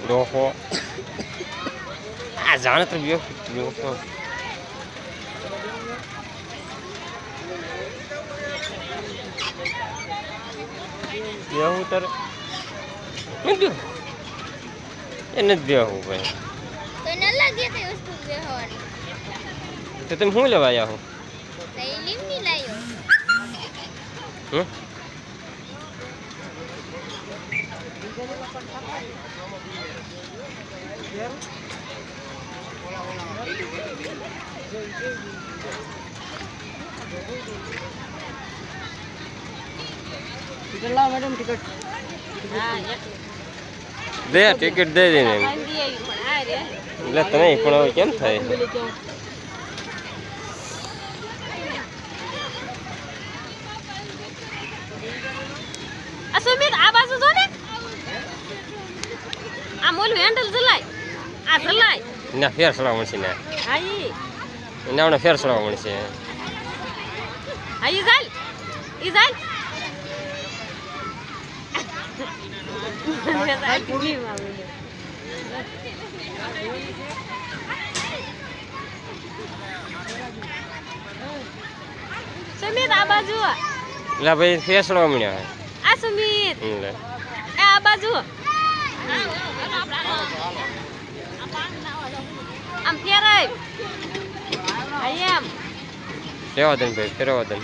ડોહો આ જાણે તો ડોહો બેહું તારે એને જ બેહું ભાઈ તો ન લાગે તે વસ્તુ બેહવાની તો તમે શું લેવા આવ્યા હો લીમ ની લાયો मैडम टिकट દે ટિકિટ દઈ દે ને એટલે તને પણ હવે કેમ થાય સુમિત આ બાજુ જો ને આ મોલ હેન્ડલ જલાય આ જલાય ના ફેર સડાવ મળશે ને હાઈ એના ફેર સડાવ મળશે હાઈ ચાલ ઈ ચાલ સુમિત આ બાજુ એટલે ભાઈ ફેર સડાવ મળ્યા આ સુમિત એટલે આ બાજુ આમ ફેરાય આઈ એમ ફેરવા દે ભાઈ ફેરવા દે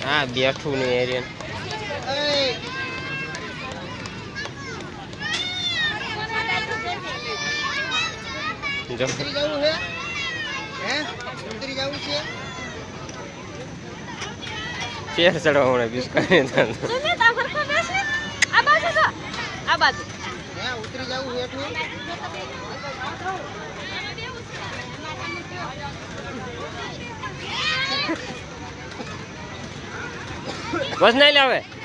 હા બેઠું ને એરિયા ફેર ચડવા મળે બીજું કઈ નથી સુમિત આ ફરકો બેસ ને આ બાજુ જો આ બાજુ હે ઉતરી જાવું હેઠું બસ નહીં લાવે